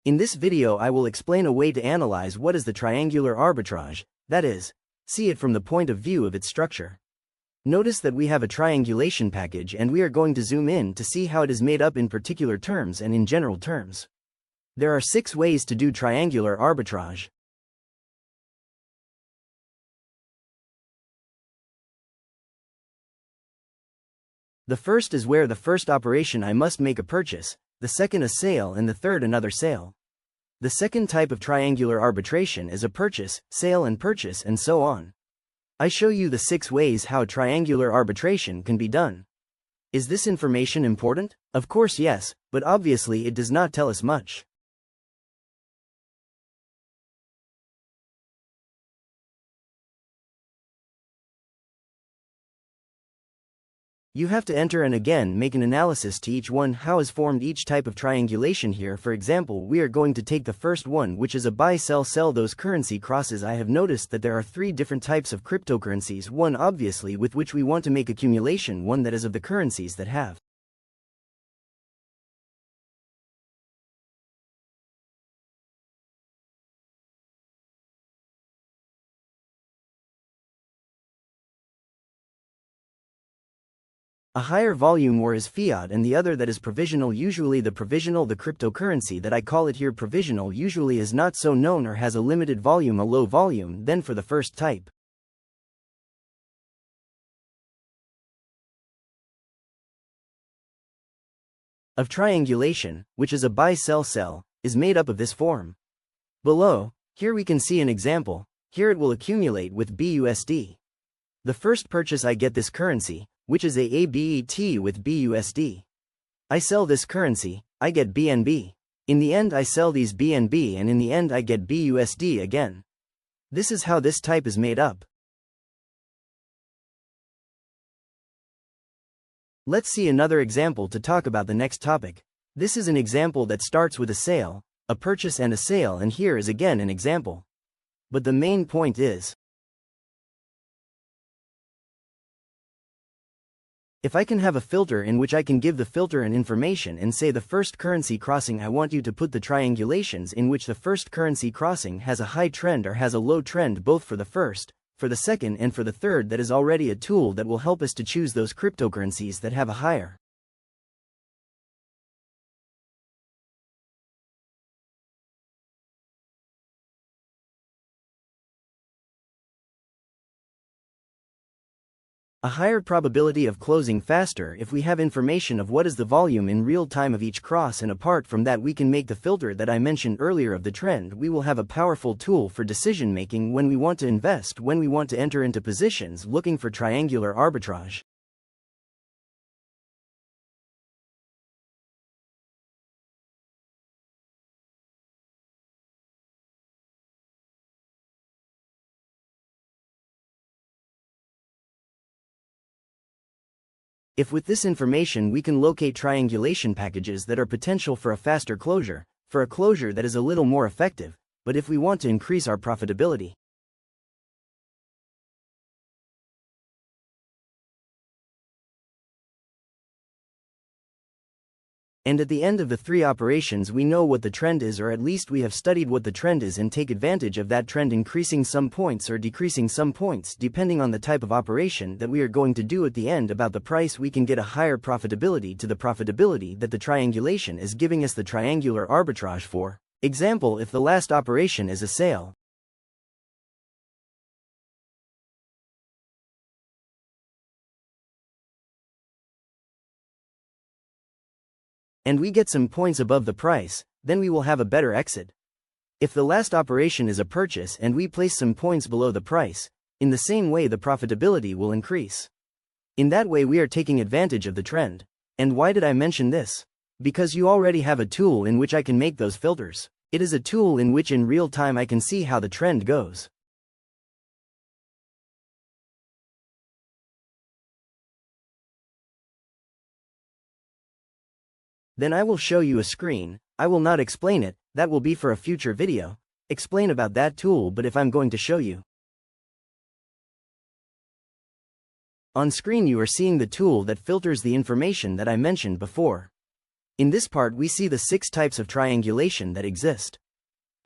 In this video I will explain a way to analyze what is the triangular arbitrage, that is, see it from the point of view of its structure. Notice that we have a triangulation package and we are going to zoom in to see how it is made up in particular terms and in general terms. There are 6 ways to do triangular arbitrage. The first is where the first operation I must make a purchase, the second a sale and the third another sale. The second type of triangular arbitration is a purchase, sale and purchase and so on. I show you the 6 ways how triangular arbitration can be done. Is this information important? Of course yes, but obviously it does not tell us much. You have to enter and again make an analysis to each one. How is formed each type of triangulation here? For example, we are going to take the first one, which is a buy sell sell those currency crosses. I have noticed that there are 3 different types of cryptocurrencies, one obviously with which we want to make accumulation, one that is of the currencies that have a higher volume or is fiat, and the other that is provisional. Usually the cryptocurrency that I call it here provisional usually is not so known or has a limited volume, a low volume. Then for the first type of triangulation, which is a buy sell sell, is made up of this form. Below, here we can see an example. Here it will accumulate with BUSD. The first purchase I get this currency, which is a ABET with BUSD. I sell this currency, I get BNB. In the end I sell these BNB and in the end I get BUSD again. This is how this type is made up. Let's see another example to talk about the next topic. This is an example that starts with a sale, a purchase and a sale, and here is again an example. But the main point is, if I can have a filter in which I can give the filter an information and say the first currency crossing, I want you to put the triangulations in which the first currency crossing has a high trend or has a low trend, both for the first, for the second and for the third. That is already a tool that will help us to choose those cryptocurrencies that have a higher probability of closing faster if we have information of what is the volume in real time of each cross, and apart from that we can make the filter that I mentioned earlier of the trend. We will have a powerful tool for decision making when we want to invest, when we want to enter into positions looking for triangular arbitrage. If with this information we can locate triangulation packages that are potential for a faster closure, for a closure that is a little more effective, but if we want to increase our profitability, and at the end of the 3 operations we know what the trend is, or at least we have studied what the trend is and take advantage of that trend, increasing some points or decreasing some points depending on the type of operation that we are going to do at the end about the price, we can get a higher profitability to the profitability that the triangulation is giving us the triangular arbitrage for. Example, if the last operation is a sale, and we get some points above the price, then we will have a better exit. If the last operation is a purchase and we place some points below the price, in the same way the profitability will increase. In that way we are taking advantage of the trend. And why did I mention this? Because you already have a tool in which I can make those filters. It is a tool in which in real time I can see how the trend goes. Then I will show you a screen. I will not explain it, that will be for a future video, explain about that tool, but if I'm going to show you. On screen you are seeing the tool that filters the information that I mentioned before. In this part we see the 6 types of triangulation that exist.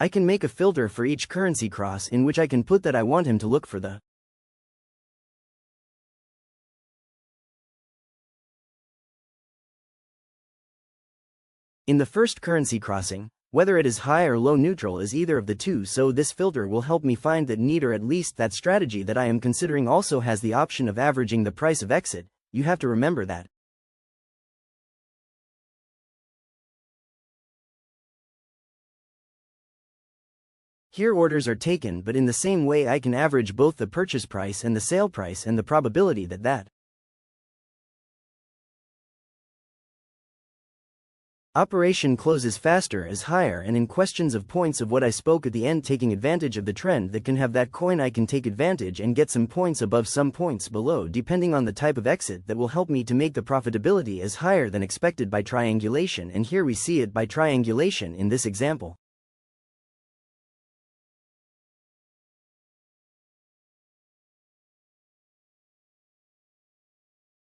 I can make a filter for each currency cross in which I can put that I want him to look for the In the first currency crossing, whether it is high or low neutral is either of the two, so this filter will help me find that need, or at least that strategy that I am considering also has the option of averaging the price of exit. You have to remember that. Here orders are taken, but in the same way I can average both the purchase price and the sale price and the probability that operation closes faster is higher, and in questions of points of what I spoke at the end, taking advantage of the trend that can have that coin, I can take advantage and get some points above, some points below, depending on the type of exit that will help me to make the profitability as higher than expected by triangulation, and here we see it by triangulation in this example.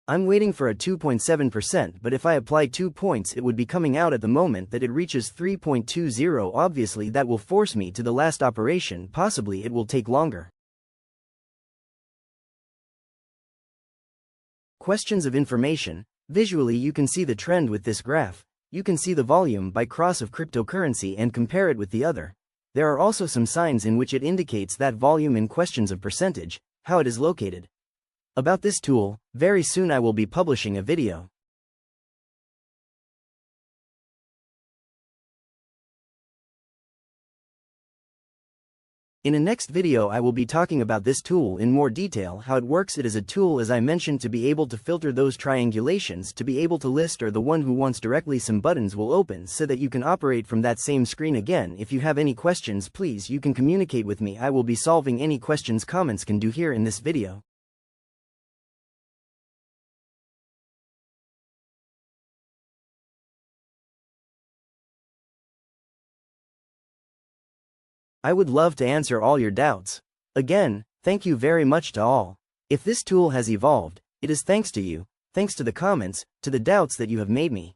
I'm waiting for a 2.7%, but if I apply 2 points it would be coming out at the moment that it reaches 3.20. Obviously that will force me to the last operation, possibly it will take longer. Questions of information. Visually you can see the trend with this graph. You can see the volume by cross of cryptocurrency and compare it with the other. There are also some signs in which it indicates that volume in questions of percentage, how it is located. About this tool, very soon I will be publishing a video. In a next video I will be talking about this tool in more detail, how it works. It is a tool, as I mentioned, to be able to filter those triangulations, to be able to list, or the one who wants directly, some buttons will open so that you can operate from that same screen again. If you have any questions, please you can communicate with me. I will be solving any questions comments can do here in this video. I would love to answer all your doubts. Again, thank you very much to all. If this tool has evolved, it is thanks to you, thanks to the comments, to the doubts that you have made me.